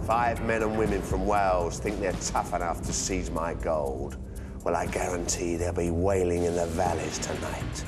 5 men and women from Wales think they're tough enough to seize my gold. Well, I guarantee they'll be wailing in the valleys tonight.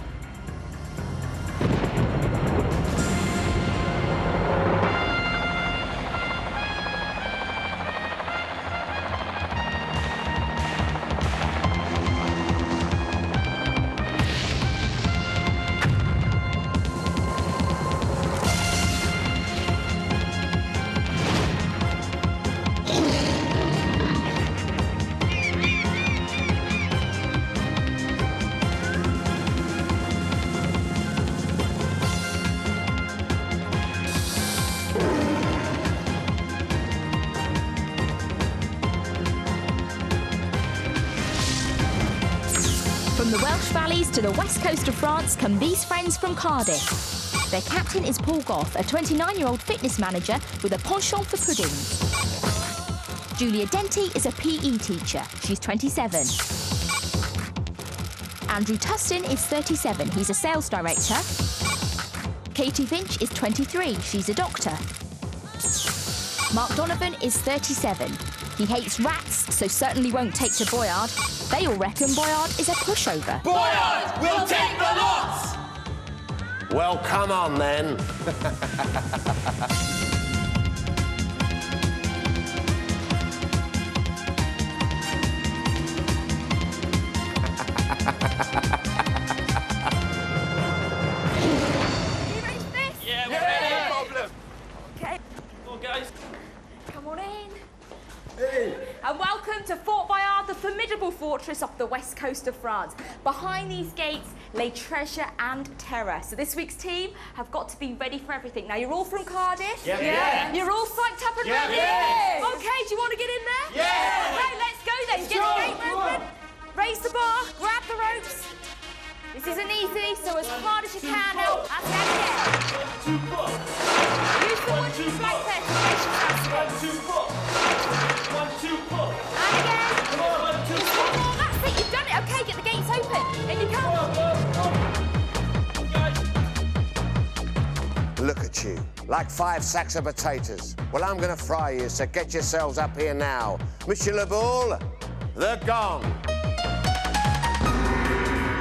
From the Welsh valleys to the west coast of France come these friends from Cardiff. Their captain is Paul Goff, a 29-year-old fitness manager with a penchant for puddings. Julia Denty is a PE teacher. She's 27. Andrew Tustin is 37. He's a sales director. Katie Finch is 23. She's a doctor. Mark Donovan is 37. He hates rats, so certainly won't take to Boyard. They all reckon Boyard is a pushover. Boyard, we'll take the lots! Well, come on, then. You ready for this? Yeah, we're ready. No problem. Okay. Come on, guys. Come on in. And welcome to Fort Boyard, the formidable fortress off the west coast of France. Behind these gates lay treasure and terror. So this week's team have got to be ready for everything. Now, you're all from Cardiff? Yeah. You're all psyched up and ready? Yeah. Okay, do you want to get in there? Yeah. Okay, let's go then. Get the gate movement. Raise the bar, grab the ropes. This isn't easy, so as hard as you can now. That's it. 1, 2 foot. Use the wooden flag there to place your fast 1, 2 foot. 1, 2 foot. And again. Come on, 1, 2 Just foot. one more. That's it. You've done it. Okay, get the gates open. In you come. Look at you, like 5 sacks of potatoes. Well, I'm going to fry you, so get yourselves up here now. Monsieur Le Boule, the gong.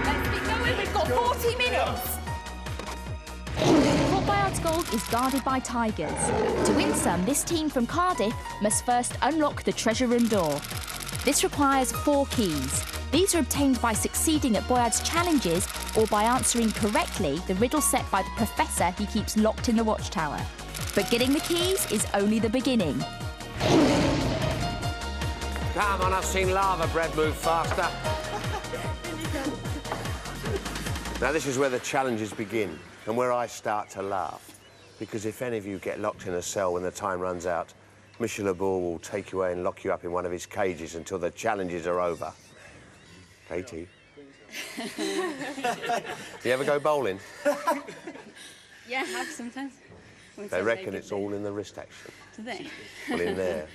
Let's be going. We've got 40 minutes. Fort Boyard's gold is guarded by tigers. To win some, this team from Cardiff must first unlock the treasure room door. This requires 4 keys. These are obtained by succeeding at Boyard's challenges or by answering correctly the riddle set by the professor he keeps locked in the watchtower. But getting the keys is only the beginning. Come on, I've seen lava bread move faster. Now, this is where the challenges begin and where I start to laugh. Because if any of you get locked in a cell when the time runs out, Monsieur Le Boule will take you away and lock you up in one of his cages until the challenges are over. Katie? You ever go bowling? Yeah, I have sometimes. They reckon it's all in the wrist action. Do they? Well, in there,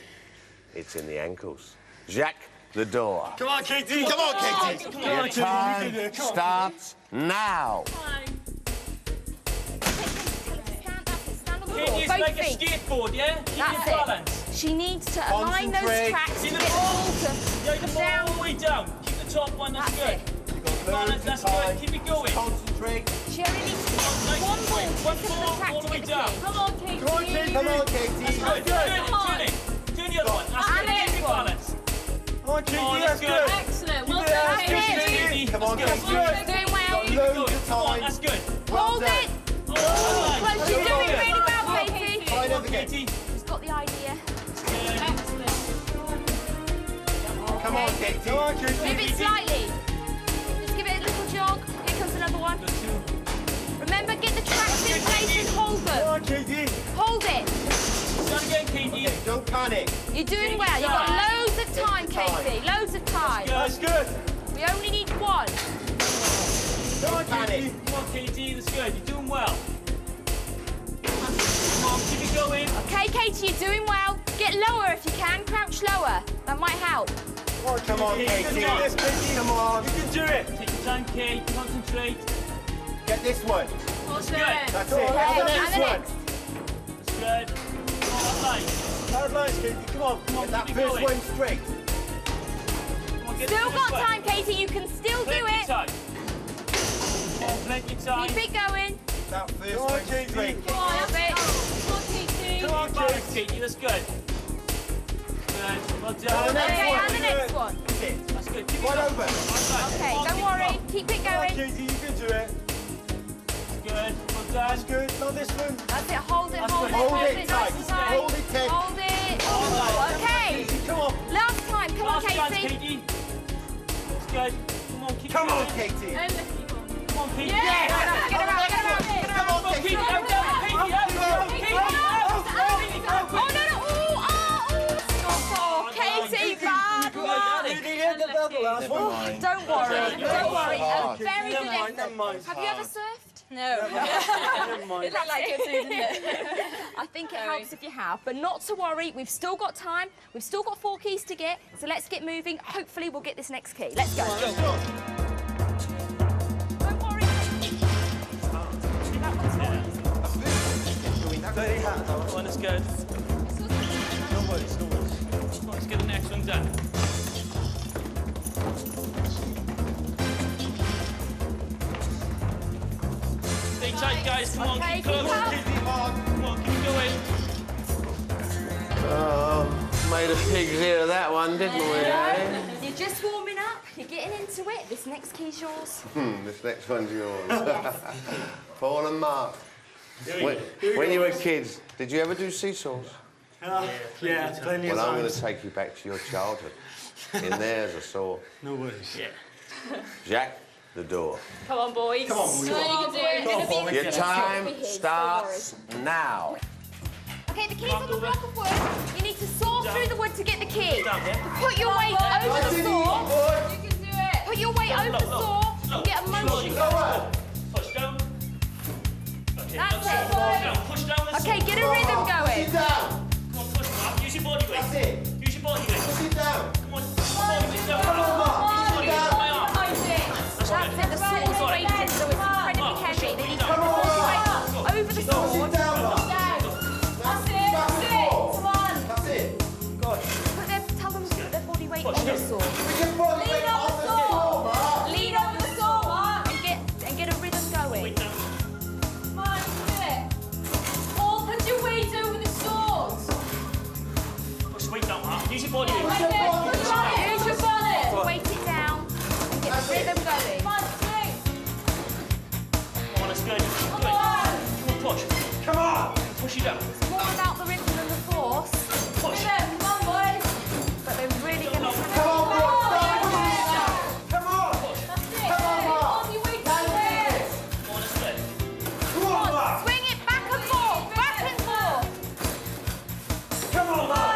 it's in the ankles. Jacques, the door. Come on, Katie. Come on, Katie. Your time starts now. Stand on the Katie, floor. it's Both like a feet. skateboard, yeah? Keep That's your it. balance. She needs to align those Concentrate. tracks to See get the the ball? ball to Yeah, the come ball down. all the way down. Keep the top one, that's That's good. Balance, that's good. Keep it going. Concentrate. She only needs to get Nice one and ball quick. One to the ball track all to the way get the down. key. Come on, Katie. Come on, Katie. Come on, Katie. That's good. Turn it. Turn the other one. That's And good. the Keep next your one. balance. Come on, Katie. Oh, That's that's good. good. Excellent. Well Keep it done, up, Katie. Katie. Come on, That's Katie. good. Doing well. Keep it Loads going. of Come on, time. that's good. Hold it. Oh, Close. You're doing really well, Well, Katie. Katie. Fine, Come on, over again. Katie. She's got the idea. Excellent. Come on, Katie. Come on, Katie. Move it slightly. Just give it a little jog. Here comes another one. Remember, get the tracks in place and hold Come them. on, Katie. Hold it. Start again, Katie. Don't panic. You're doing well. You've got loads of time, Katie. Loads of time. That's good. We only need one. Don't panic. Come on, Katie. That's good. You're doing well. Come on, keep it going. Okay, Katie, you're doing well. Get lower if you can. Crouch lower. That might help. Come on, Katie. Yes, Katie. Come on. You can do it. Take your time, Kate. Concentrate. Get this one. That's good. That's it. Okay, Get the and next the one. next. That's good. Come on, that line. Hard lines, Katie. Come on. Come on, That keep it first going. one straight. Come on, get Still it got this way. time, Katie. You can still do Plenty it. time. Come on, plenty of time. Keep it going. That first Come on, one Katie. straight. Come on, That's it. Come on, Katie. Come on, Balance, Katie. Katie, that's good. Good, well the done. next Okay, one. and the next one. That's it. That's good. Keep it One going. over. Okay, Come on, don't keep worry. it Keep it Come on, going. Katie, you can do it. Good, well That's done. good. Not this one. That's it. Hold it, That's hold good. it, Hold hold it it. tight. Nice and tight. Hold it tight. Hold it. Okay. Katie, come on. Last time. Come on, Last chance, Katie. Katie. That's good. Come on, keep Come it on, going. Katie. Come on, Katie. Get her out, get her out, get her out, get her Come out. on, Keep Katie. it down, down. Katie, out, down. Katie, out. Oh, no, no. Ooh, oh, Katie, bad luck. You didn't get the last one. Don't worry, don't worry. A very good Never mind, never effort. mind. Have you ever surfed? No. Never mind. It looked like it too, didn't it? I think it helps if you have, but not to worry. We've still got time. We've still got 4 keys to get, so let's get moving. Hopefully, we'll get this next key. Let's go. Let's go. Don't worry. See that one's not easy. Dirty hat, though. One is good. No worries, no worries. Let's get the next one done. Stay tight, guys. Come on, Okay, keep keep close. up. Come on, keep going. Oh, made a pig's ear of that one, didn't we, eh? You're just warming up. You're getting into it. This next key's yours. This next one's yours. Paul and Mark. When you were kids, did you ever do seesaws? Yeah, plenty of Well, I'm going times. to take you back to your childhood. In there's a saw. No worries. Yeah. Jack, the door. Come on, boys. Come on, boys. No, you can do it. Come on, boys. Your time Don't worry. starts now. Okay, the key's on the block of wood. You need to saw through the wood to get the key. Down, yeah? Put your weight over the saw. You can do it. Put your weight over the saw and get a motion going. Push down. Okay, That's it. Push down. Push down the Okay, get a rhythm going. down. Come on, push, Mark. Use your body weight. That's it. Use your body weight. Sit down. Come on. Body weight down. Come on, Mark. Use your body weight. My arm. That's it, the sword's weighted, so it's incredibly heavy. They need to put the body weight over the Sit sword. down, Mark. That's it. Come on. That's it. Good. Tell them to put their body weight on the sword. We can put Lean it on on the the saw. floor, Mark. Lean over the saw, Mark. And get a rhythm going. Weight down. Come on, you can do it. Paul, put your weight over the sword. Push weight down, Mark. Use your body weight. That's it. Put your body. Use your body. Weight it down and get the rhythm going. Come on, swing. Come on, that's good. Come Good. on. Come on, push. Come on. Push it down. It's more about the rhythm than the force, Push. Rhythm. Come on, boys. but they're really going to Come on, Come Mark. on. Come on. That's it. Come on, Mark. Hold your weight down there. Come on, that's good. Come on, Mark. swing it back and forth, back and forth. Come on, Mark.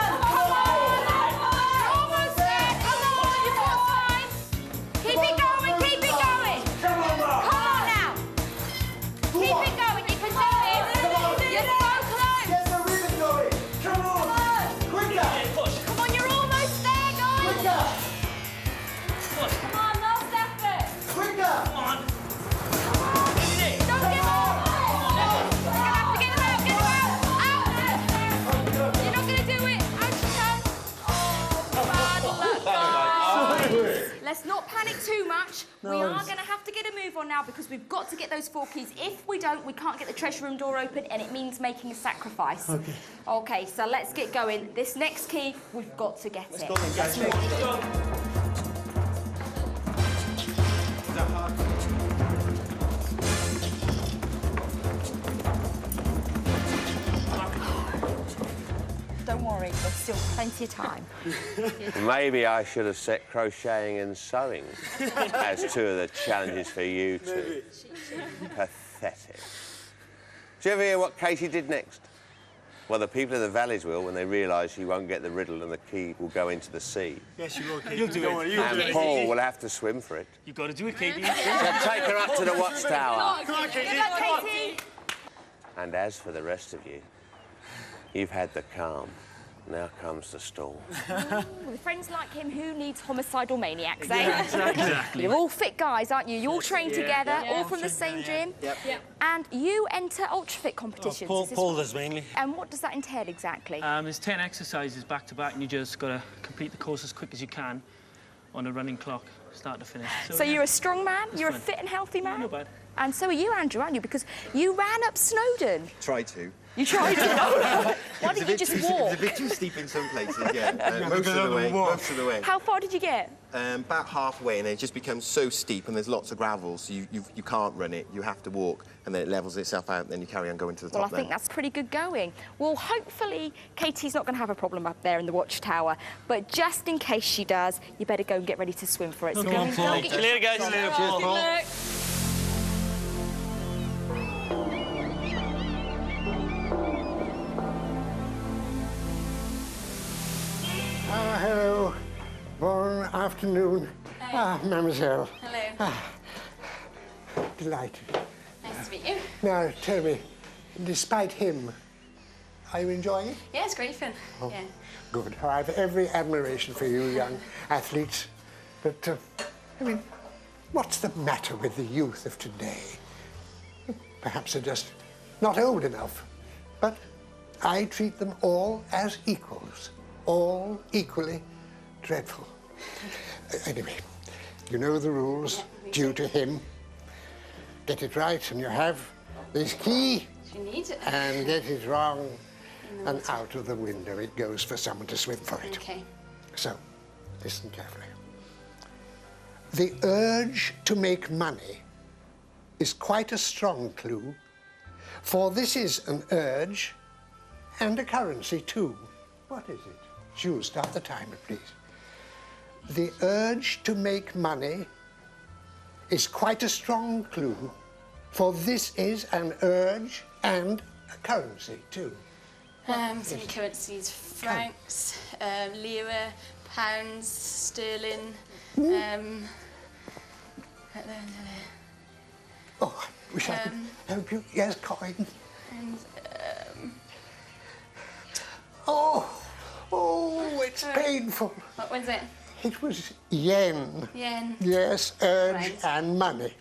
You're almost there. Come on, you've got time. Keep it going, keep it going. Come on, Mark. Come on now. Keep it going. You can do this. You're so close. Get the rhythm going. Come on. Quicker. Yeah, push. Come on, you're almost there, guys. Quicker. Push. Come on, last effort. Quicker. Come on. Look at it. Don't give up. You're gonna have to get them out, get them out. Out. You're not gonna do it. Out you come. Oh, bad luck, guys. Let's not panic too much. We are going to have to get a move on now because we've got to get those 4 keys. If we don't, we can't get the treasure room door open and it means making a sacrifice. Okay, so let's get going. This next key, we've got to get it. Let's go. Don't worry, there's still plenty of time. Maybe I should have set crocheting and sewing as 2 of the challenges for you two. Pathetic. Do you ever hear what Katie did next? Well, the people in the valleys will when they realise she won't get the riddle and the key will go into the sea. Yes, you will, Katie. You'll do Don't it. worry, you'll do And it. Paul will have to swim for it. You got to do it, Katie. So take her up to the watchtower. Come on, Katie. Good luck, Katie. And as for the rest of you, you've had the calm. Now comes the stall. With friends like him, who needs homicidal maniacs, eh? Yeah, exactly. You're all fit guys, aren't you? You all train together, Yeah. all from the same gym. Yep. And you enter ultra-fit competitions. is this Paul right? does mainly. And what does that entail exactly? There's 10 exercises back to back, and you just got to complete the course as quick as you can on a running clock, start to finish. So yeah, you're a strong man, you're a fun. fit and healthy man? not bad. And so are you, Andrew, aren't you? Because you ran up Snowdon. Try to. You tried to. Why didn't you just It walk? was a bit too steep in some places, yeah. Most of the way. How far did you get? About halfway, and it just becomes so steep, and there's lots of gravel, so you can't run it. You have to walk, and then it levels itself out, and then you carry on going to the Well, I top. think that's pretty good going. Well, hopefully Katie's not going to have a problem up there in the watchtower, but just in case she does, you better go and get ready to swim for it. So go and get your- Later, guys. Good luck. Hello. Bon afternoon. Mademoiselle. Hello. Delighted. Nice to meet you. Now, tell me, despite him, are you enjoying it? Yeah, it's great fun. Yeah. Good. I have every admiration for you young athletes. But, I mean, what's the matter with the youth of today? Perhaps they're just not old enough. But I treat them all as equals. All equally dreadful. Anyway, you know the rules due to him. Get it right and you have this key, Do you need it? and get it wrong and out of the window it goes for someone to swim for it. Okay. So, listen carefully. The urge to make money is quite a strong clue, for this is an urge and a currency too. What is it? Jules, start the timer, please. The urge to make money is quite a strong clue, for this is an urge and a currency too. Some currencies: francs, lira, pounds, sterling. Oh, I wish I could help you. Yes, coin. And, Oh, it's painful. what was it? It was yen. Yen. Yes, urge Right. and money.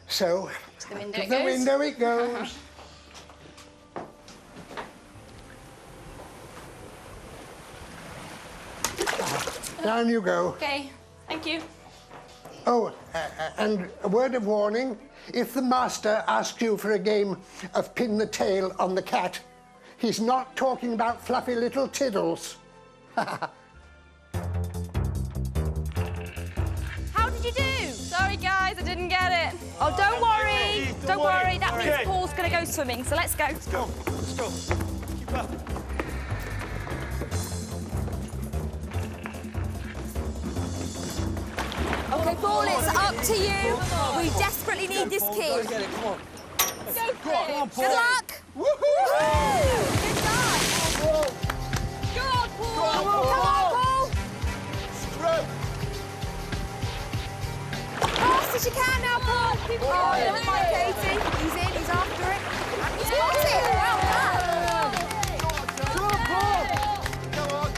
So, To the window out of it the goes. window it goes. Down you go. Okay. Thank you. Oh, and a word of warning. If the master asks you for a game of pin the tail on the cat, he's not talking about fluffy little tiddles. How did you do? Sorry, guys, I didn't get it. Oh, don't worry. Don't worry. That means Okay. Paul's going to go swimming, so let's go. Let's go. Keep up. OK, Paul, it's up to you. We desperately need this key. Get it, come on. Go for it. Good luck. Woohoo! Good guy. Go on, Paul. Come on, Paul. Stroke. Fast as you can now, Paul. Oh, never mind, Katie. He's in, he's after it. And he's got it. Well done. Come on, Paul. Come on.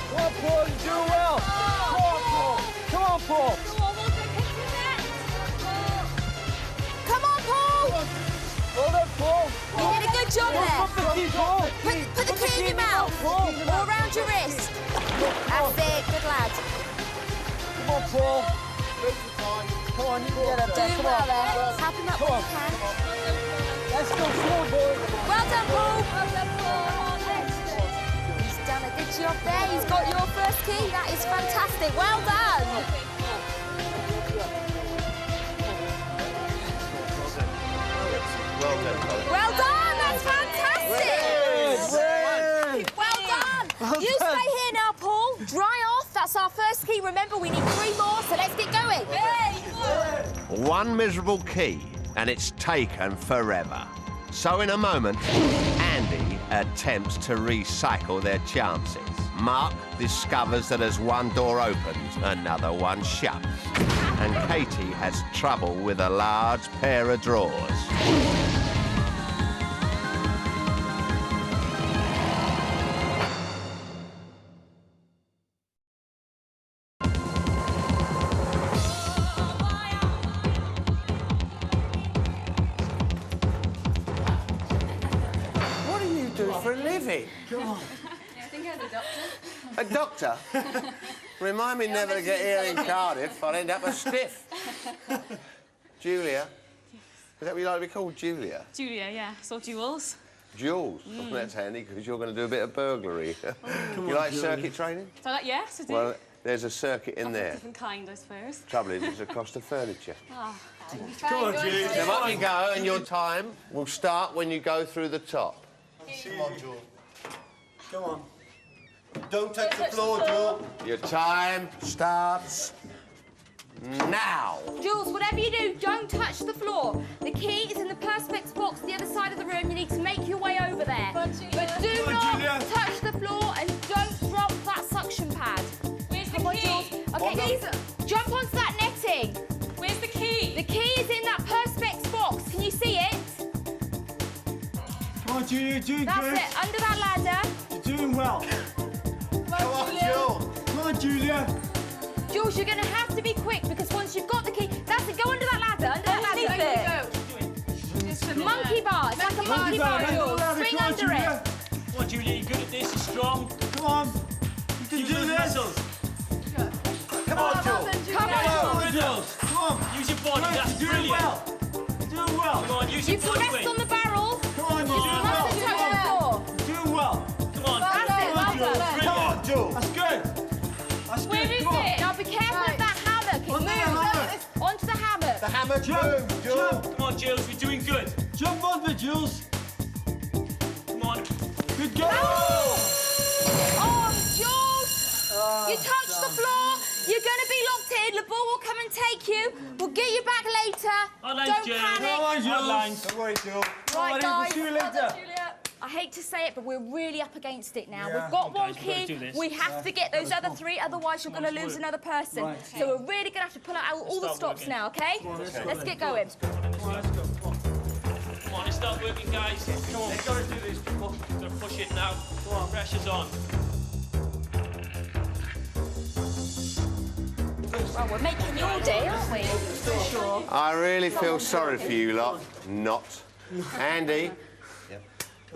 Come on, Paul, you do well. Come on, Paul. Come on, Paul. Go on, we'll take it to the net. Come on, Paul. Well done, Paul. You did a good job there. Put the key, Paul. Put the key in your mouth. Paul. Or around your wrist. That's it. Good lad. Come on, Paul. Come on, you can get up there. Doing Come well on. there. Help him up Come when on. you can. Let's go, come on, boy. Well done, Paul. Well done, Paul. He's done a good job there. He's got your first key. That is fantastic. Well done. Well done, Colin. Well done. That's fantastic. Well done. You stay here now, Paul. Dry off. That's our first key. Remember, we need 3 more, so let's get going. One miserable key, and it's taken forever. So in a moment, Andy attempts to recycle their chances. Mark discovers that as one door opens, another one shuts. And Katie has trouble with a large pair of drawers. for a living? Come on. I think I'm a doctor. A doctor? Remind me never to get here in Cardiff. I'll end up a stiff. Julia? Is that what you like to be called, Julia? Julia, yeah. So Jules. Jules? Well, that's handy, because you're going to do a bit of burglary. You like circuit training? So that, yes, I do. Well, there's a circuit in there. Different kind, I suppose. Trouble is, it's across the furniture. Come on, Jules. Now, up you go, and your time will start when you go through the top. Come on, Jules. Come on. Don't touch the floor, Jules. Your time starts now. Jules, whatever you do, don't touch the floor. The key is in the perspex box the other side of the room. You need to make your way over there. But do Come on, not Julia. touch the floor and don't drop that suction pad. Where's the Come on, key? Jules. Okay, please jump onto that netting. Where's the key? The key is in that perspex box. Can you see it? Come on, Julia, you're doing That's good. it. Under that ladder. You're doing well. Come on, Jules. Come on, Julia. Jules, you're going to have to be quick because once you've got the key, that's it. Go under that ladder. Under that ladder. Monkey bar. It's like a monkey bar, Jules. Swing under it. Come on, Julia, you're good at this. You're strong. Come on. You can Use do those this. muscles. Come on, Jules. Come on. Jules. Come on. Use your body. Good, That's you're doing brilliant. well. You're doing well. Come on, use You your can body rest weight. on the barrel. Come on, you're doing Mustn't well. touch the floor. You're doing well. Come on. That's it. Well done. Come on, Jules. That's good. That's good. Where is Come on. it? Now be careful of that hammock. It On the hammock. moves. Onto the hammock. The hammer Jump, boom, Jules. jump, Come on, Jules, we're doing good. jump on the Jules. Come on. Good go. Oh, Jules! You touched the floor. You're going to be locked in. The ball will come and take you. We'll get you back later. Hotline, Don't Jules. panic. Come on, Jules. Hotline. Don't worry, Jules. Right, We'll guys. see you later. I hate to say it, but we're really up against it now. Yeah. We've got one Guys, we've gotta key. do this. We have to get those other three, otherwise you're going to lose another person. Right. So we're really going to have to pull out all the start stops working. now, okay? Let's get going. Come on, let's start working, guys. Come on, we've got to do this. We've got to push it now. Come on, pressure's on. Well, we're making your day, aren't we? I really feel sorry for you lot. Not. Andy,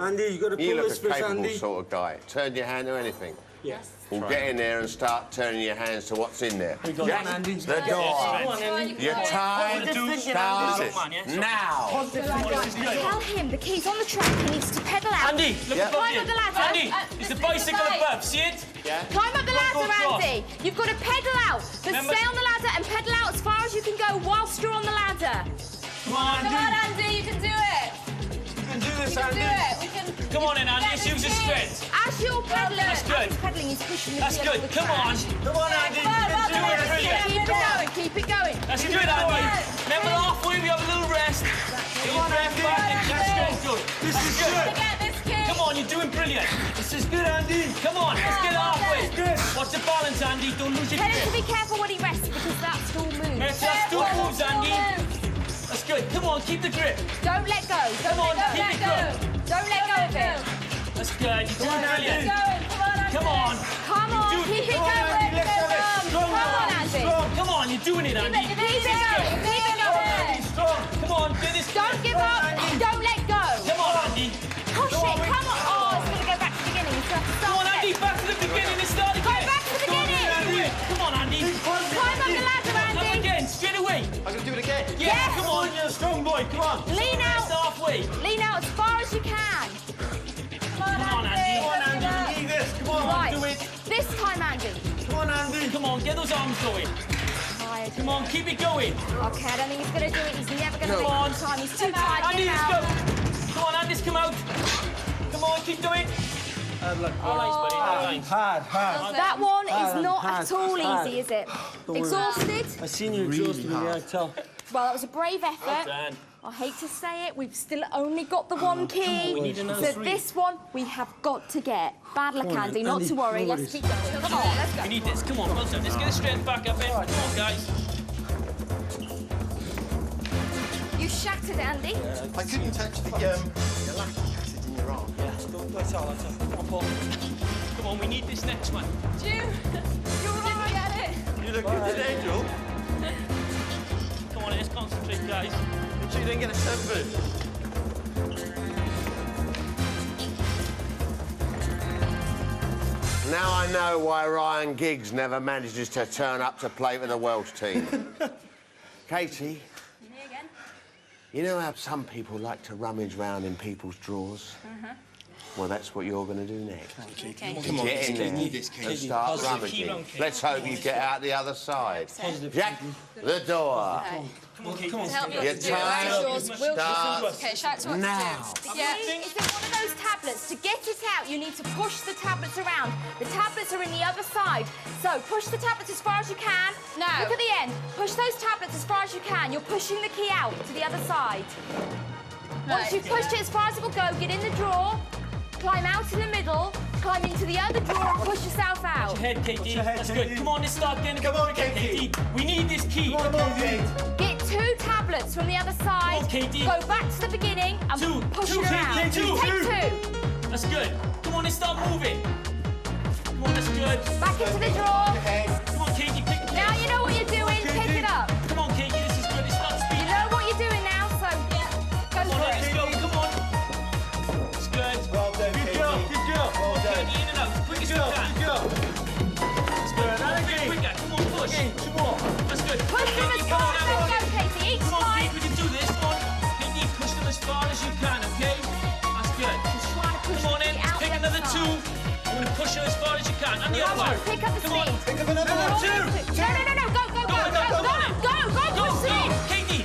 Andy, you got to pull you look this a fish, capable Andy. sort of guy. Turn your hand to anything. Yes. We'll get in there and start turning your hands to what's in there. got Jack, it, Andy. the Come door. on, Andy. Your time starts now. Tell him the key's on the track. He needs to pedal out. Andy, look Yeah. above Climb you. up the ladder. Andy, it's the bicycle above. See it? Climb up the ladder, go across. Andy. You've got to pedal out. But Remember- stay on the ladder and pedal out as far as you can go whilst you're on the ladder. Come on, Come on, Andy, you can do it. You can do this, You can do Andy. it. We can. Come on in, Andy. Get Let's this use his key. strength. As you're pedaling, That's good. as he's pedaling, he's pushing the That's wheel good. to the Come on. track. Come on, Andy. You Well can do done, it. Andy. Brilliant. Keep it going, keep it going. That's good, Andy. Remember halfway, we have a little rest. Get your breath back and keep strength good. This is To good. get this key. Come on, you're doing brilliant. This is good, Andy. Come on, let's get halfway. Good. Watch the balance, Andy. Don't lose your Tell him to grip. be careful when he rests because that stool moves. That's two moves, Andy. That's good. Come on, keep the grip. Don't let go. Come on, Don't keep let it go. good. Don't let go of it. That's good. You're doing Andy. brilliant. Going. Come on, Andy. Come on. Come on, do- keep it Come on, going. Andy. Let's have it. Strong. Come on, Andy. Strong. Come on, you're doing it, Andy. Keep it going. Keep it going. Strong. Come on, do this. Don't give up. Don't let go. Come on, Andy. Push it. Come on. Oh, it's going to go back to the beginning. It's going to Come on, start Andy. again. Back to the beginning and start Go again. back to the beginning. Andy. Come on, Andy. Climb up the ladder, Come Andy. again, straight away. I'm gonna do it again. Yeah, Yes. come on. You're a strong boy. Come on. Lean Rest out. halfway. Lean out as far as you can. Come on, Come on, Andy. Andy. Come on, Andy. You need this. Come on. Right. do it. This time, Andy. Come on, Andy. Come on, get those arms going. Tired. Come on, keep it going. Okay, I don't think he's going to do it. He's never going to do Come it on. this time. He's too tired. Andy, Get let's out. go. Come on, Andy's come out. Come on, keep doing. All right, buddy. All right. Hard. That one is Hard, not hard, at all hard. easy, is it? worry. Exhausted? I seen you exhausted, yeah, I tell. Well, that was a brave effort. Done. I hate to say it, we've still only got the one key. We need another So three. this one we have got to get. Bad luck, Andy, not Andy, to worry. no Let's worries. keep going. Come on, let's go. We need this. Come on, well done. Let's get the strength back up in. Come on, guys. You shattered, Andy. I couldn't touch the lactic acid in your arm. That's all. Come on, Paul. Come on, we need this next one. Ju, you didn't get it. You look good today, Joel. Come on, let's concentrate, guys. Make sure you don't get a sunburn. Now I know why Ryan Giggs never manages to turn up to play for the Welsh team. Katie. Me again? You know how some people like to rummage round in people's drawers? Well, that's what you're going to do next. Come on, Get in there and start rummaging. Let's hope you get out the other side. Jack, the door. Help me Your time starts now. Yeah, it's in one of those tablets. To get it out, you need to push the tablets around. The tablets are in the other side. So push the tablets as far as you can. No. Look at the end. Push those tablets as far as you can. You're pushing the key out to the other side. Once you've pushed it as far as it will go, get in the drawer, climb out in the middle, climb into the other drawer and push yourself out. Watch your head, Katie. That's good. Katie. Come on, let's start getting Come on, Katie. We need this key. Come on, Katie. Get 2 tablets from the other side. Come on, Katie. Go back to the beginning and push it around. Katie, two. Take 2. That's good. Come on, let's start moving. Come on, that's good. Back into the drawer. Come on, Katie, pick the Now you know what you're doing. Pick it up. Come on, Katie, this is good. Let's start You speeding. know what you're doing now, so go Come on, for let's it. go. Come on. That's good. Well done, Good Katie. girl. Good girl. Well done. Katie, in and out. Quick as you Good can. girl. That's good. Again. Quicker. Come on, push. Two more. That's good. Push them as Katie, far come as on, they go, Katie. Each Come on, time. Katie, we can do this. Come on. Katie, push them as far as you can, okay? That's good. Just trying to push Come on the in. key out Pick the other another 2. side. I'm going to push her as far as you can. And the other Come on, one. pick up the Come on. speed. Pick up another one. Two. No. Go. Go, Push go, it. Katie.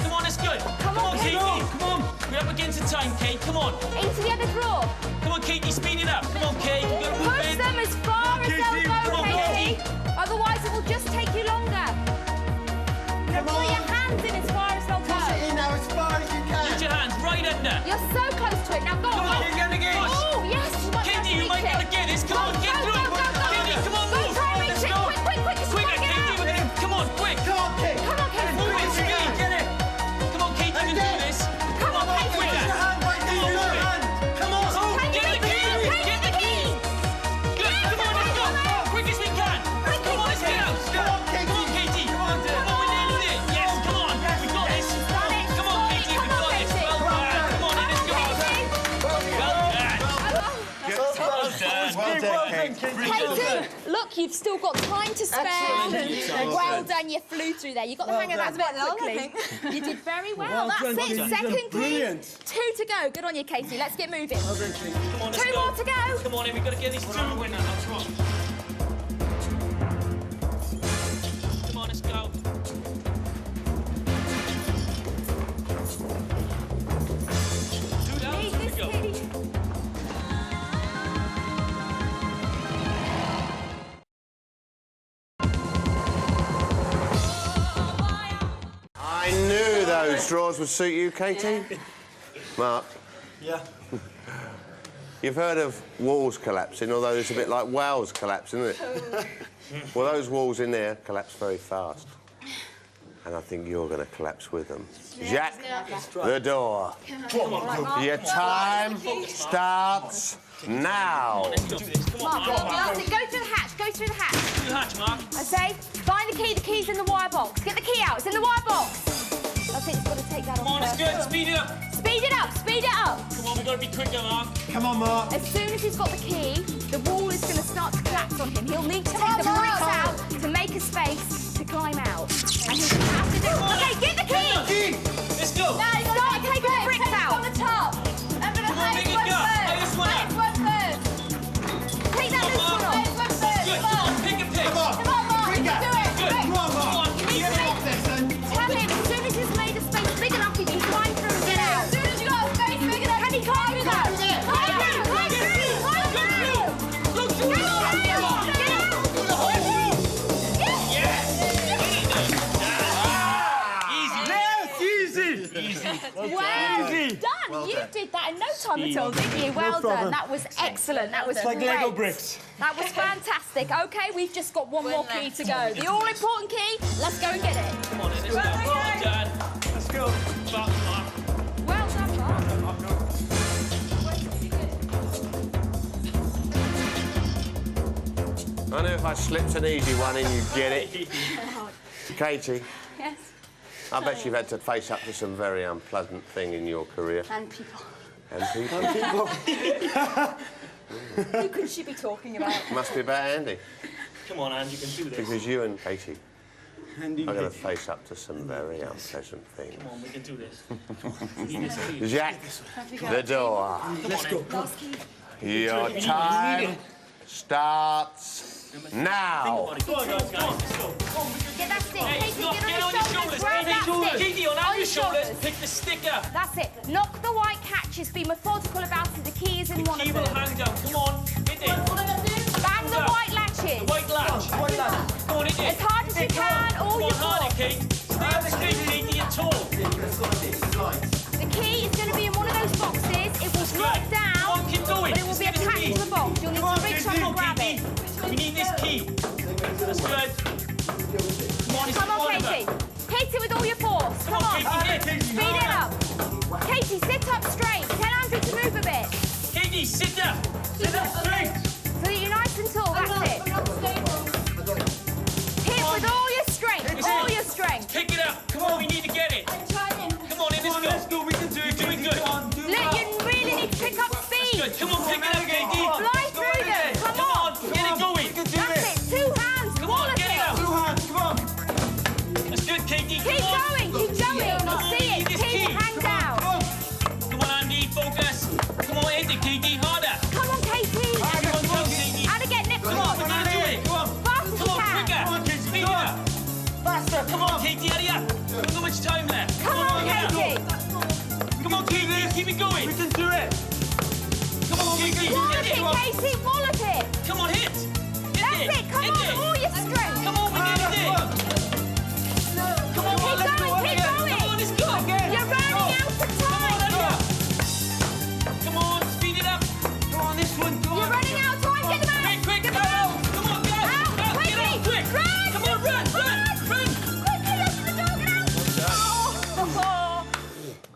Come on, it's good. Come on, Katie. Katie. Come on. We're up against the time, Kate. Come on. Into the other drawer. Come on, Katie, speed it up. Come on, Kate. We've got to move Push in. them as far as they'll go, Come on, Katie. Otherwise, it will just take you longer. Now put your hands in as far as they'll go. Push it in now as far as you can. Put your hands right under. You're so close to it. Now go Come on. on, you're gonna get it. Oh, yes. Katie, you might be able to get this. Come on, get through. Katie, come on, move. Go, try and Let's reach it. go. Quick. Just Quicker, try and get Katie. out. Come on, quick. Come on, Katie. Come on, Katie. Move it, speed. Get it. Come on, Kate, you can do this. Come on, Katie. quicker. Your hand right there. Come on, Your move it. hand. Come on. Can you Get the reach key. it? Get the key. Good. Come on, let's go. Quick as we can. Come on, let's get out. Come on, Katie. Come on, Katie. Come on, dear. Come on, we nailed it. Yes, come on. We got this. Done it. Come on, Katie, we Come on, got this. Katie. Well done. Come on, let's go. Well done. Katie, look, you've still got time to spare. Well done, you flew through there. You got the hang of that quite quickly. You did very well. That's done, it. Katie. Second key. Brilliant. 2 to go. Good on you, Katie. Let's get moving. Come on, let's 2 go. more to go. Come on in, we've got to get these 2. Come on, let's go. 2 down, Leave 2 this to go. key. I knew those drawers would suit you, Katie. Mark, Yeah. you've heard of walls collapsing, although it's a bit like whales collapsing, isn't it? Well, those walls in there collapse very fast. And I think you're going to collapse with them. Jack, the door. Your time starts now. Let's do this. Come on, Mark, Mark. that's it. Go through the hatch. Go through the hatch. Do the hatch, Mark. I say, find the key. The key's in the wire box. Get the key out. It's in the wire box. That's it. You've got to take that off. Come on, it's first. good. Speed it up. Speed it up. Speed it up. Come on, we've got to be quicker, Mark. Come on, Mark. As soon as he's got the key, the wall is going to start to collapse on him. He'll need to take the bricks out to make a space to climb out. And he's going to have to do... Okay, get the key! Let's go. Start taking the bricks out. On the top. I'm gonna Come on, make it go. Highest one up. one first. Take that loose one off. One first. Good. Come on, pick a pick. Come on. Come on, Mark. You Quicker. can do it. Good. Come on, Mark. Come on. You need to Get off there, son. tell him as soon as he's made a space big enough, he can climb through and get out. As soon as you got a space big enough, Can he climb through that? Climb through. Climb through! Climb through! Climb through! Go through the door. Get out! Get out! Easy. Easy. Well done! You did that in no time at all, didn't you? Well done. problem. That was excellent. That was It's like great. Lego bricks. That was fantastic. OK, we've just got one more key to go. The all-important key. Let's go and get it. Come on, let's go. Well done. Let's go. Back, Mark. Well done, Mark. I know if I slipped an easy one in, you'd get it. Katie, Yes. I bet you've had to face up to some very unpleasant thing in your career. And people. And people. Who could she be talking about? Must be about Andy. Come on, Andy, you can do this. Because you and Katie Andy, are going to face up to some very unpleasant things. Come on, we can do this. We need this key. Jack, the door. Let's go. Your time starts now. Go on, guys, let's go. Yeah, that's it. Hey, Katie, stop, get on your shoulders. Grab that stick. Katie, on your Andy's shoulders, pick the sticker. That's it. Knock the white catches. Be methodical about it. The key is in one of Key them. will hang down. Come on, hit it. Bang the white latches. The white latch. Come on, hit it. As hard as you can. All Come your on, harder, force. Kate. Stay up straight, Katie, and tall. The key is going to be in one of those boxes. It will drop down, Come on, keep going. but it will be Let's get attached this to the box. You'll need to reach up and grab Katie. it. We need this key. That's good. Come on, it's Come on, one of Katie. them. Hit it with all your force. Come on. Katie, hit. Speed it up. Katie, sit up straight. Tell Andrew to move a bit. Katie, sit up. Sit up straight. So that you're nice and tall. That's it. Hit with all your strength. All your strength. Pick it up. Come on, we need to get it. I'm trying. Come on, in, let's go. We can do it. You're doing good. Look, you really need to pick up speed. Good. Come on, pick it up, Katie. Fly through them. Come Come on. on, get it going. That's it. 2 hands. Come All on, of get it out. That's good, Katie. Keep Come on. going. Keep going. Come on, See we it. need this Keep key. hang down. Come on, Andy, focus. Come on, hit it, Katie, harder. Come on, Katie. Come on, go, Katie. And again, next Come on, we're one. gonna do it. Fast as Come you on, can. quicker. Speed it up. Faster. Come on, Katie, hurry up. We haven't got much time left. Come on, get it. Katie. Come on, Katie, keep it going. We can do it. Come on, Katie. Wallop Hit it, it. Katie. Wallop it. Come on, hit. That's it. Come Hit on. it. All your strength. Come on, we nearly did. Come on, Keep let's going. Keep going. Come on, let's go. You're running out of time. Hurry up. Come on, speed it up. Come on, this one. Go You're on. running out of time. Get them out. Quick, Get go. them out. Come on, go. Out. Go, Quickly. get out, quick. Run. Come on, run. Quickly, open the door. Get out. Oh.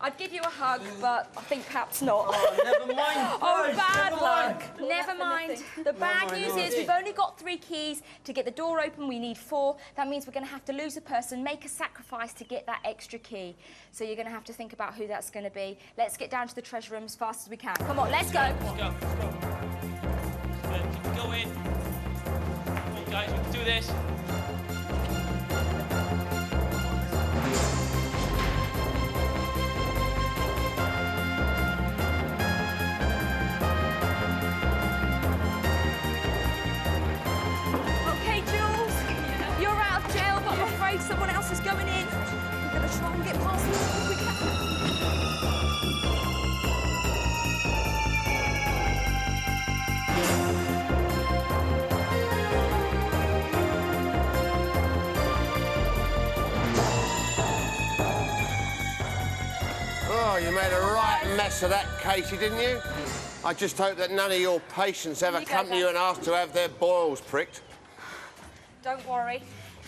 I'd give you a hug, but I think perhaps not. Never mind. Oh, bad luck. Never mind. The bad news is we've only got 3 keys. To get the door open, we need 4. That means we're going to have to lose a person, make a sacrifice to get that extra key. So you're going to have to think about who that's going to be. Let's get down to the treasure room as fast as we can. Come on, let's go. Let's go. Good, keep going. Come on, guys, we can do this. Okay, Jules, you're out of jail, but I'm afraid someone else is going in. We're going to try and get past them as quick as we can. Oh, you made a right mess of that, Katie, didn't you? I just hope that none of your patients ever You go, come to you Dad. and ask to have their boils pricked. Don't worry.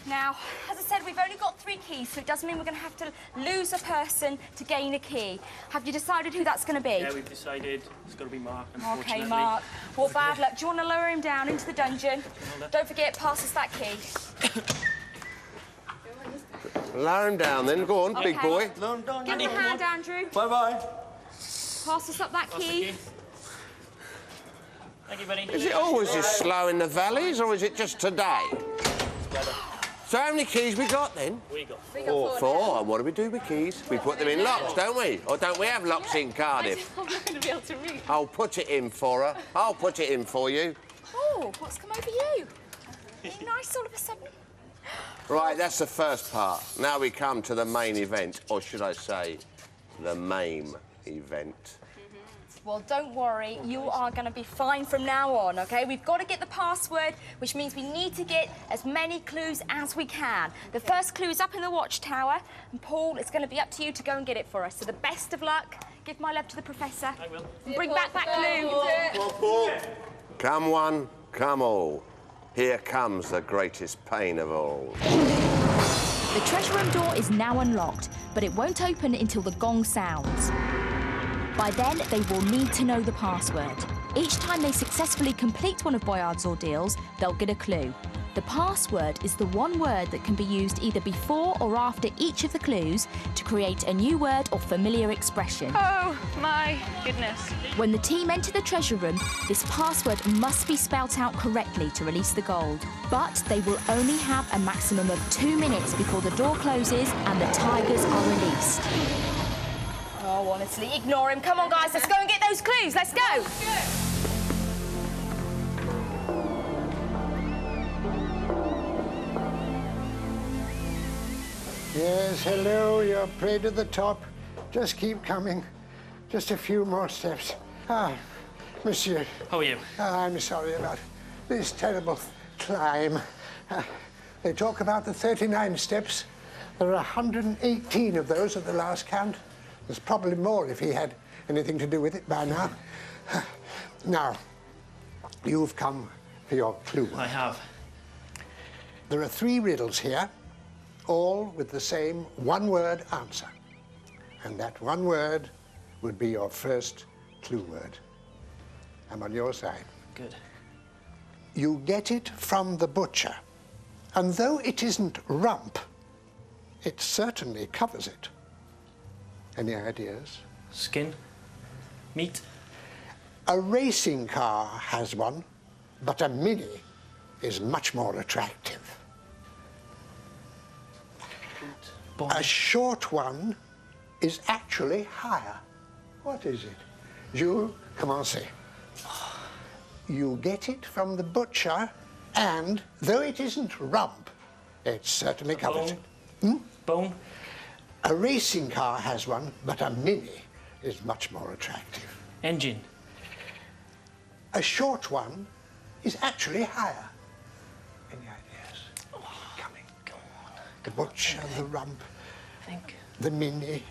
Now, as I said, we've only got 3 keys, so it does mean we're going to have to lose a person to gain a key. Have you decided who that's going to be? Yeah, we've decided it's got to be Mark, unfortunately. Okay, Mark. Well, bad luck. Do you want to lower him down into the dungeon? Don't forget, pass us that key. Lower him down then. Go on, big Okay. boy. Give me a hand, Andrew. Bye-bye. Pass us up that Pass the key. key. Thank you, buddy. Is it always this slow in the valleys, or is it just today? So how many keys we got then? We got We got 4 now. 4. And what do we do with keys? We put them in locks, don't we? Or don't we have locks in Cardiff? I'm not going to be able to read. I'll put it in for her. I'll put it in for you. Oh, what's come over you? Nice all of a sudden. Right, that's the first part. Now we come to the main event, or should I say, the MAME event. Well, don't worry, you are going to be fine from now on, OK? We've got to get the password, which means we need to get as many clues as we can. The first clue is up in the watchtower, and Paul, it's going to be up to you to go and get it for us. So the best of luck. Give my love to the professor. I will. And bring back that clue. Come one, come all. Here comes the greatest pain of all. The treasure room door is now unlocked, but it won't open until the gong sounds. By then, they will need to know the password. Each time they successfully complete one of Boyard's ordeals, they'll get a clue. The password is the one word that can be used either before or after each of the clues to create a new word or familiar expression. Oh, my goodness. When the team enter the treasure room, this password must be spelt out correctly to release the gold. But they will only have a maximum of 2 minutes before the door closes and the tigers are released. Oh, honestly, ignore him. Come on, guys, let's go and get those clues. Let's go. Yes, hello, you're prey to the top. Just keep coming. Just a few more steps. Ah, monsieur. How are you? I'm sorry about this terrible climb. They talk about the 39 steps. There are 118 of those at the last count. There's probably more if he had anything to do with it by now. Now, you've come for your clue. I have. There are 3 riddles here, all with the same one-word answer. And that one word would be your first clue word. I'm on your side. Good. You get it from the butcher. And though it isn't rump, it certainly covers it. Any ideas? Skin. Meat. A racing car has one, but a Mini is much more attractive. A short one is actually higher. What is it? Jules, come on, say. You get it from the butcher, and though it isn't rump, it certainly covers it. Hmm? Bone. A racing car has one, but a Mini is much more attractive. Engine. A short one is actually higher. Any ideas? Coming. Go on. The butcher, the rump, Think. the Mini.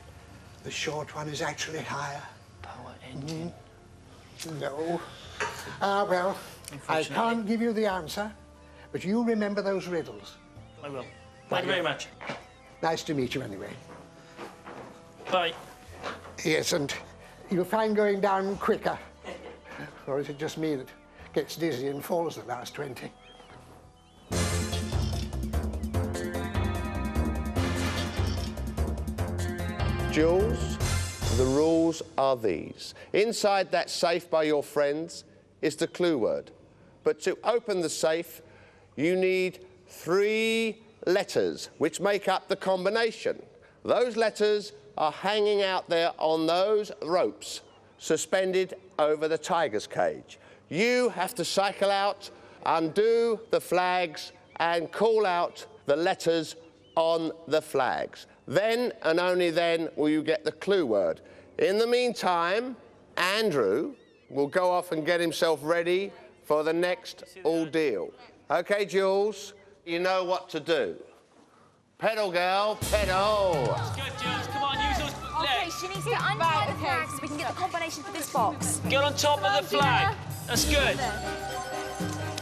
The short one is actually higher. Power engine. No. Ah, well, I can't give you the answer, but you remember those riddles. I will. Thank you very much. Nice to meet you anyway. Bye. Yes, and you'll find going down quicker. Or is it just me that gets dizzy and falls the last 20? Jules, the rules are these. Inside that safe by your friends is the clue word. But to open the safe, you need 3 letters which make up the combination. Those letters are hanging out there on those ropes, suspended over the tiger's cage. You have to cycle out, undo the flags, and call out the letters on the flags. Then and only then will you get the clue word. In the meantime, Andrew will go off and get himself ready for the next ordeal. OK, Jules, you know what to do. Pedal, girl, pedal. Good, Jules. Come on, use those Okay, legs. she needs to untie the flag so we can get the combination for this box. Get on top of the flag. That's good.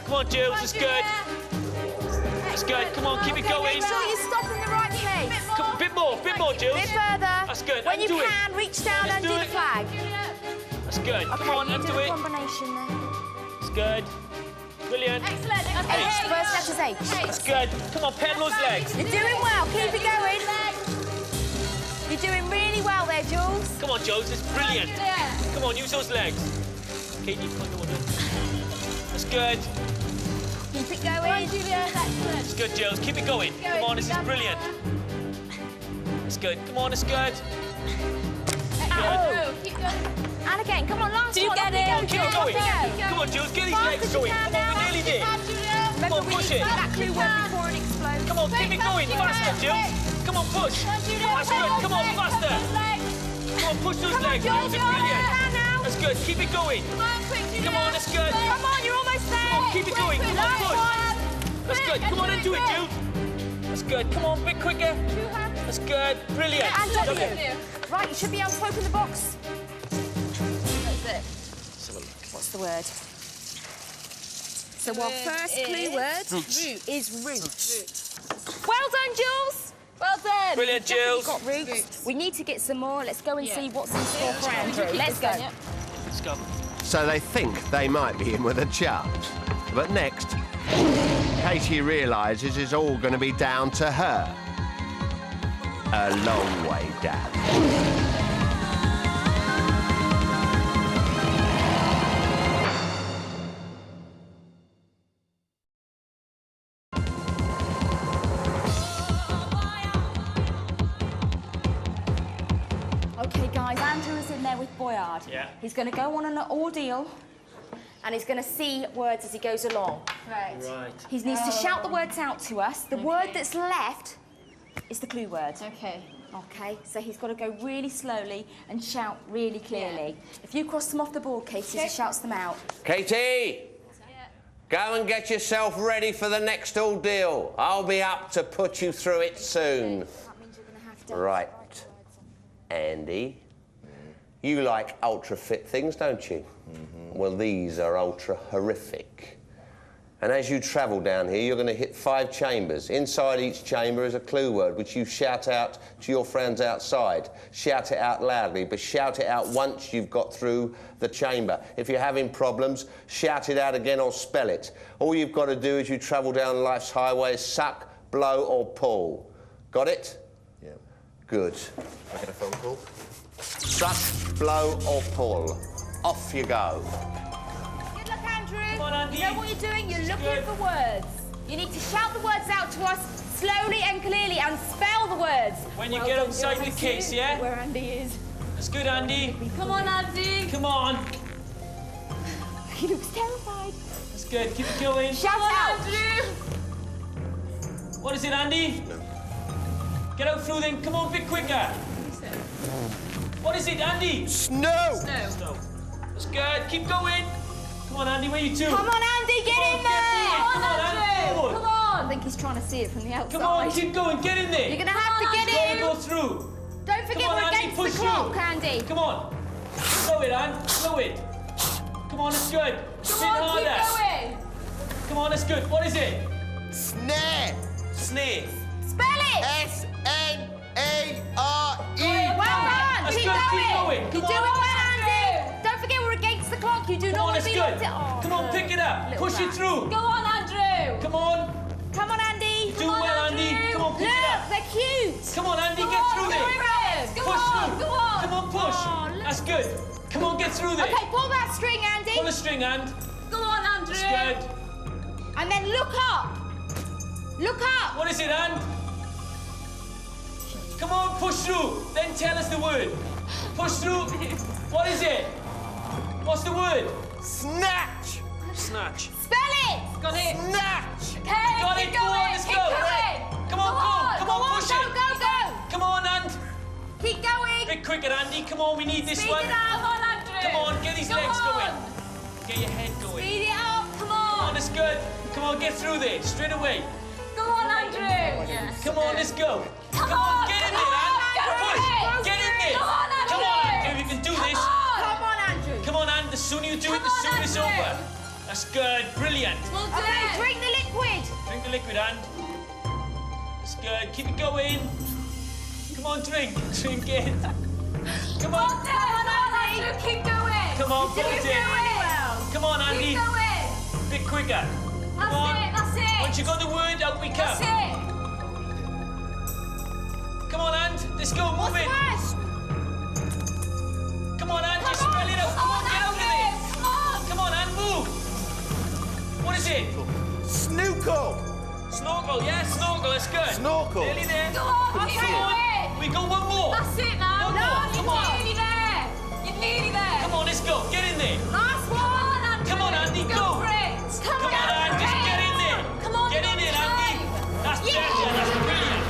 Come on, Jules. That's good. That's good. Come on, keep it going. Make sure you stop in the right place. Come, bit more, Jules. A bit further. That's good. When you Undo it. can, reach down and Let's undo do the it. flag. That's good. Okay, Come on, you undo do the it. combination there. That's good. Brilliant. Excellent. H. First letter's H. That's good. Come on, pedal those legs. You're doing well. Keep it going. You're doing really well there, Jules. Come on, Jules. It's brilliant. Come on, use those legs. Katie, come on, go on. That's good. Keep it going. That's good, Jules. Keep it going. Come on, this is brilliant. That's good. Come on, it's good. Oh. And again, come on, last one. get Off it. you go, Keep Jules, it off going. you go. Come on, Jules. Get these Fast legs as you going. can Come on, we now. nearly did. Remember, on, we push need it. that clue word before it explodes. Come on, keep it going. Faster, Jules. Come on, push. That's good. Come on, faster. Come on, push those legs, Jules. It's brilliant. That's good. Keep it going. Come on, that's good. Come on, you're almost there. Come on, keep it going. Come on, Last push. one. That's good. Come on and do it, Jules. That's good. Come on, a bit quicker. That's good. Brilliant. And Lovely. W. Right, you should be able to open the box. That's it. What's the word? So our first clue word is root. Well done, Jules. Well done. Brilliant, Jules. Got roots. We need to get some more. Let's go and see what's in store for Andrew. Let's go. Let's go. so they think they might be in with a chance. But next, Katie realises it's all going to be down to her. A long way down. OK, guys, Andrew is in there with Boyard. Yeah. He's going to go on an ordeal and he's going to see words as he goes along. Right. Right. He needs to shout the words out to us. The word that's left is the clue word. Okay. OK, so he's got to go really slowly and shout really clearly. If you cross them off the board, Katie, he shouts them out. Katie! Go and get yourself ready for the next ordeal. I'll be up to put you through it soon. That means you're going to have to... Right. Andy, you like ultra-fit things, don't you? Well, these are ultra-horrific. And as you travel down here, you're going to hit 5 chambers. Inside each chamber is a clue word, which you shout out to your friends outside. Shout it out loudly, but shout it out once you've got through the chamber. If you're having problems, shout it out again or spell it. All you've got to do as you travel down life's highway is suck, blow or pull. Got it? Yeah. Good. I get a phone call. Suck, blow or pull. Off you go. Good luck, Andrew. Come on, Andy. You know what you're doing? You're looking Good. for words. You need to shout the words out to us slowly and clearly and spell the words. When you get outside the case, yeah? Where Andy is. That's good, Andy. Come on, Andy. Come on. He looks terrified. That's good. Keep it going. Shout Come on, out. Andrew. What is it, Andy? Get out through then. Come on, a bit quicker. What is it, Andy? Snow! Snow. That's good. Keep going. Come on, Andy. Where are you two? Come on, Andy, get in there. Come on, Andy. Forward. Come on. I think he's trying to see it from the outside. Come on, keep going. Get in there. You're going to have to get Gotta in. go through. Don't forget Come on, we're Andy, against push the clock, through. Andy. Come on. Slow it, Anne. Slow it. Come on, it's good. Spin Come on, harder. keep going. Come on, it's good. What is it? Snare. Snare. Spell it. S-N-A-R-E. Well done. That's Keep good. going. Keep going. You're Come doing on. well, Andy. Don't forget we're against the clock. You do Come not on, want it's to be good. locked in. Oh, Come on, pick it up. little Push it rat. through. Go on, Andrew. Come on. Come on, Andy. Do well, Andy. Andrew. Come on, pick Look, it up. they're cute. Come on, Andy, Go get on, through go there. on, go Push on, through. go on. Come on, push. Oh, look. That's good. Come on, get through there. Okay, pull that string, Andy. Pull the string, Andy. Go on, Andrew. That's good. And then look up. Look up. What is it, Anne? Come on, push through. Then tell us the word. Push through. What is it? What's the word? Snatch. Snatch. Spell it. Got it. Snatch. Okay, Got keep it. Go on, going. let's Keep go. going. Come on, go. Come on, push go, it. go, go. Come on, Andy. Keep going. A bit quicker, Andy. Come on, we need this Speed one. it up. Come on, Andrew. Come on, get these Go legs on. going. Get your head going. Speed it up. Come Come on, on. it's good. Come on, get through there. Straight away. Go on, Andrew. Yes. Come on, let's go. Come Come on, on, get in come there, on, Andy. go Push. for it. Get in there. Come on, Andrew. Come on, Andrew. You can do this. Come on, Andrew. Come on, Andy. The sooner you do it, Come the on, sooner it's Andrew. over. That's good. Brilliant. We'll do Okay, it. drink the liquid. Drink the liquid, Andy. That's good. Keep it going. Come on, drink. Drink it. Come on. Come on, Andrew. Keep going. Come on, put Keep it in. going. Come on, Andy. Keep going. A bit quicker. Come That's on. it. That's it. Once you got the word, out we That's come. it. Come on, Andy. Let's go. Move it. Smash. Come on, Andy. Just spell it out. Come on, get out of there. Come on. Come on, Andy. Move. What is it? Snookle. Snorkel. Yeah, snorkel. That's good. Snorkel. Nearly there. Go on. Keep Keep going. going. We go one more. That's it now. One more. Come on. You're nearly there. You're nearly there. Come on, let's go. Get in there. Last one. Come on, Andrew. Come on, Andy, Go go. for it. Come on, Andy. Just get in there. Come on, Get you in got there, Andy. time. That's better. That's brilliant.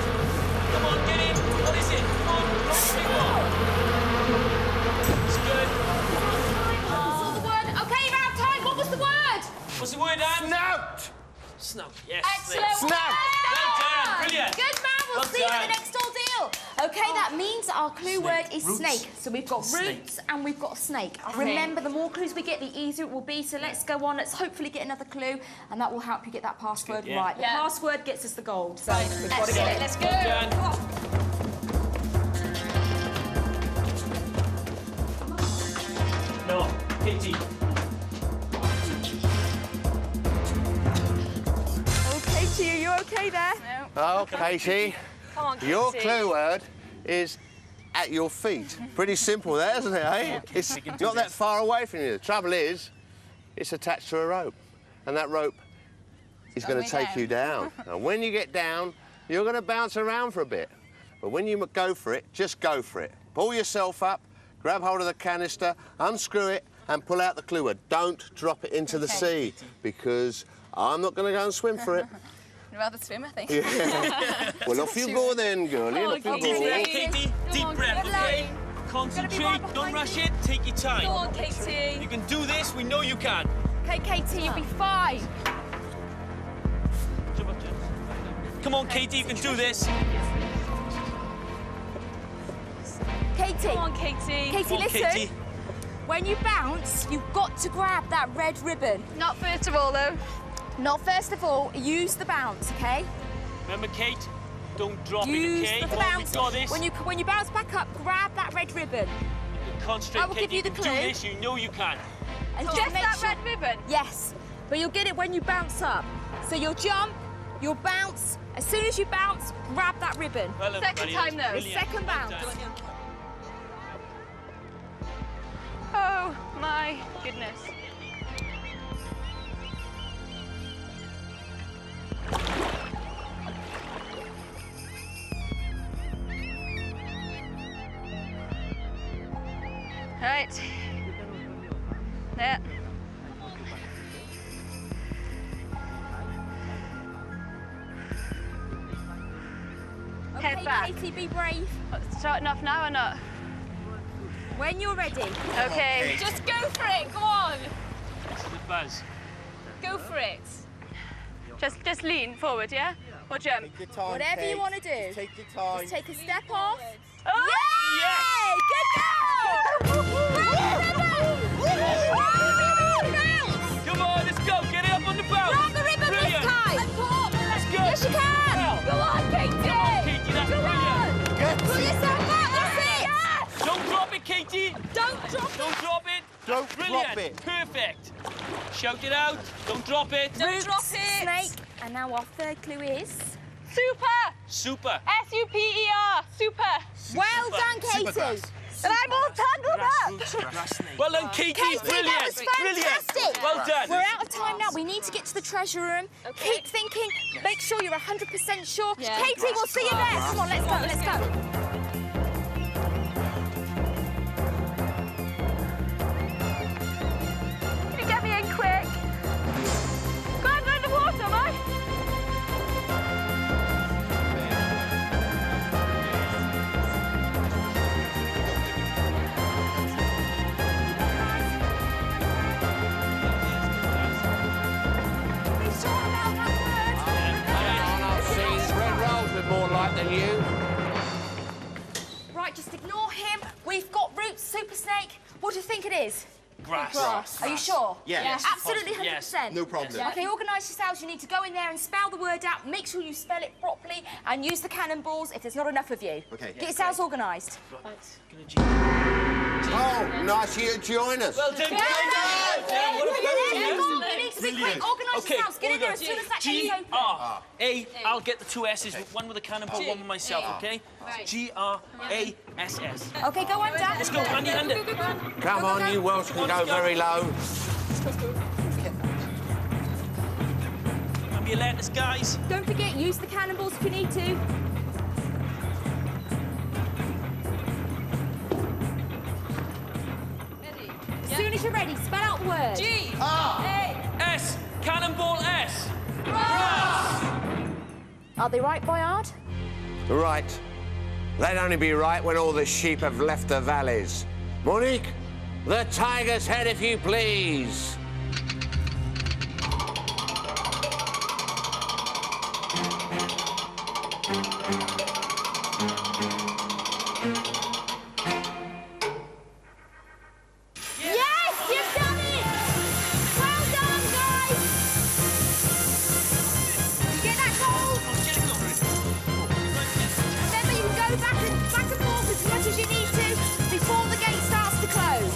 Come on, get in. What is it? Come on. Blow the big one. It's good. Saw the word. Okay, you're out of time. What was the word? What's the word, Anne? Snout. Snout. Yes. Excellent. Snap. Well done. Brilliant. Good man. We'll Well see you at done. the next ordeal. Okay, that means our clue word is snake. So we've got roots and we've got a snake. Remember, the more clues we get, the easier it will be. So let's go on. Let's hopefully get another clue, and that will help you get that password yeah. right. The Yeah. password gets us the gold. So we've got to get it. Let's go. Well done. Come on. No, Katie. Oh, Katie. Come on, Katie. Your clue word is at your feet. Pretty simple there, isn't it, eh? It's not that far away from you. The trouble is, it's attached to a rope. And that rope is going to take you down. And when you get down, you're going to bounce around for a bit. But when you go for it, just go for it. Pull yourself up, grab hold of the canister, unscrew it, and pull out the clue word. Don't drop it into the sea, because I'm not going to go and swim for it. I'd rather swim, I think. Yeah. Well, off you go then, girlie. Off you go. Katie, deep breath, okay? Concentrate, don't rush it, take your time. Go on, Katie. You can do this, we know you can. Okay, Katie, you'll be fine. Come on, Katie, you can do this. Katie. Come on, Katie. Katie, Come on, listen. Katie. When you bounce, you've got to grab that red ribbon. Not first of all, though. Not first of all, use the bounce, okay? Remember, Kate? Don't drop Use it, okay? the Come on, bounce. we got this. When you bounce back up, grab that red ribbon. Concentrate, I will Kate. give you the can clue. do this, you know you can. And Just make that sure- red ribbon? Yes, but you'll get it when you bounce up. So you'll jump, you'll bounce. As soon as you bounce, grab that ribbon. Well done, Second buddy, time, that's though. brilliant. Second Well bounce. done. Oh, my goodness. Right. There. Head Okay, back. Katie, be brave. Starting off now or not? When you're ready. Okay. Just go for it. Go on. This is the buzz. Go for it. Just lean forward, yeah? Or jump? Take your time, Whatever you Kate. want to do. Just take your time. Just take a step off. Oh! Yay! Good girl! Come on, let's go. Get it up on the boat. Grab the ribbon Brilliant. this time. Let's go. Yes, you can. Well. Go on, Katie. Come on, Katie, that's Go brilliant. on. Pull yourself up. That's it. Yes. Don't drop it, Katie. Don't drop it. Don't drop it. Don't Brilliant. drop it. Perfect. Shout it out. Don't drop it. Don't drop it. Snake. And now our third clue is... Super. Super. S-U-P-E-R. Super. Well done, Katie. Supergrass. And I'm all tangled up. Well done, Katie. Katie, Brilliant. that was fantastic. Brilliant. Well done. We're out of time now. We need to get to the treasure room. Okay. Keep thinking. Make sure you're 100% sure. Yeah. Katie, we'll see you there. Come on, let's go. Let's go. Can you get me in quick? God, I'm in the water, am I? Be sure about that I've seen red rolls with more light than you. word. Right, just ignore him. We've got roots, Super Snake. What do you think it is? Grass. Are you sure? Yes. Absolutely 100%. Yes. No problem. Okay, organise yourselves. You need to go in there and spell the word out. Make sure you spell it properly and use the cannonballs if there's not enough of you. Okay. Get yourselves organised. Oh, nice of you to join us. Well done, Come on, you need to be quick. Organise Okay, yourselves. Get in there as soon as that gate's open. G-R-A. I'll get the two S's, one with a cannonball, one with myself, okay? G-R-A-S-S. Okay, go under. Let's go, Andy, under. Come on, you Welsh can go very low. Remember your letters, guys. Don't forget, use the cannonballs if you need to. As soon as you're ready, spell out the word. S. Cannonball S. Are they right, Boyard? Right. They'd only be right when all the sheep have left the valleys. Monique, the tiger's head, if you please. Yes, you've done it! Well done, guys! You get that goal? Remember, you can go back and forth as much as you need to before the gate starts to close.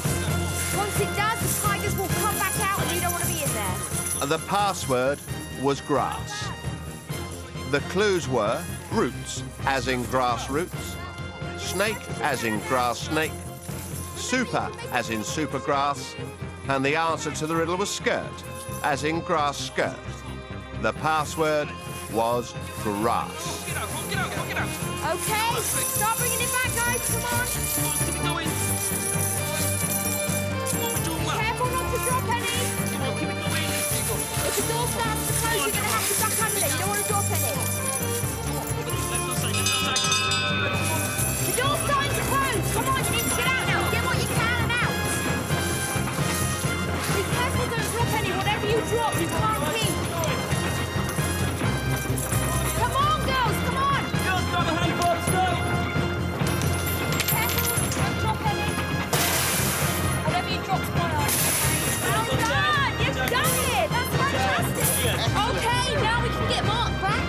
Once it does, the tigers will come back out and you don't want to be in there. The password was grass. The clues were roots, as in grass roots, snake, as in grass snake, super, as in supergrass, and the answer to the riddle was skirt, as in grass skirt. The password was grass. Get out, get out, get out. Okay, start bringing it back, guys. Come on. Come on, keep it going. Come on, we're doing well. Careful not to drop any. Come on, keep it going. If the door starts to close, you're going to have to backhandle it. You don't want to drop any. Left side, left side. The door's starting to close. Come on, you need to get out now. Get what you can and out. Be careful, don't drop any. Whatever you drop, you can't keep. Come on, girls, come on. Girls, grab a handful, stop. Careful, don't drop any. Whatever you drop's one on. Well done, you've done it. That's fantastic. Okay, now we can get Mark back.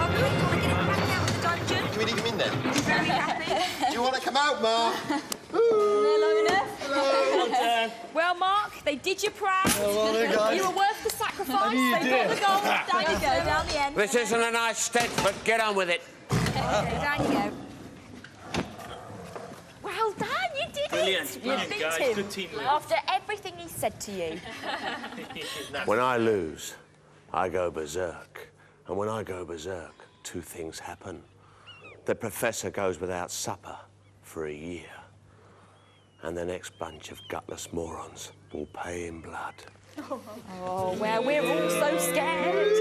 Okay, you want to get him back out of the dungeon? Can we leave him in there? Very happy. Do you want to come out, Mark? Long enough. Well done. Well, Mark, they did you proud. well done, guys. You were worth the sacrifice. you They got the goal. Down you go, down the end. This isn't a nice stint, but get on with it. Down you go. Well done, you did Brilliant, it. brilliant, You beat guys. him. Good teamwork. After everything he said to you. When I lose, I go berserk. And when I go berserk, two things happen. The professor goes without supper for a year. And the next bunch of gutless morons will pay in blood. Oh, well, we're all so scared.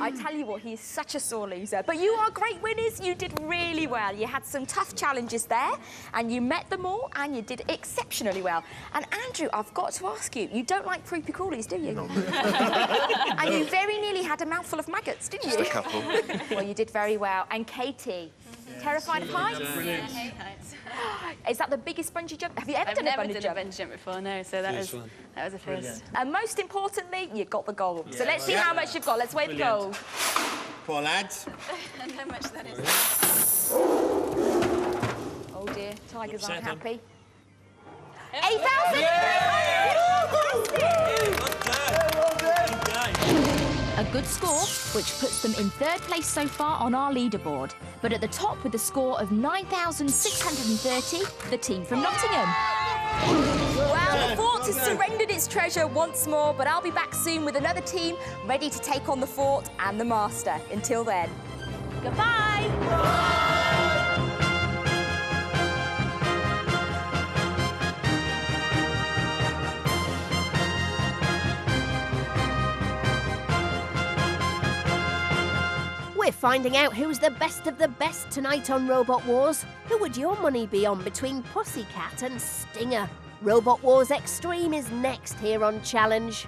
I tell you what, he's such a sore loser. But you are great winners. You did really well. You had some tough challenges there, and you met them all, and you did exceptionally well. And Andrew, I've got to ask you, you don't like creepy crawlies, do you? No. And you very nearly had a mouthful of maggots, didn't you? Just a couple. Well, you did very well. And Katie, terrified of heights? Is that the biggest bungee jump? Have you ever I've done a never bungee done jump? a bungee jump before, no, so that was a first. And most importantly, you got the gold. So let's see how much you've got. Let's weigh the gold. Come on, lads. How much that is. Oh dear, tigers aren't Upset 'em. happy. 8,000! A good score, which puts them in third place so far on our leaderboard. But at the top with a score of 9,630, the team from Nottingham. Well, the fort has surrendered its treasure once more, but I'll be back soon with another team ready to take on the fort and the master. Until then, goodbye! We're finding out who's the best of the best tonight on Robot Wars. Who would your money be on between Pussycat and Stinger? Robot Wars Extreme is next here on Challenge.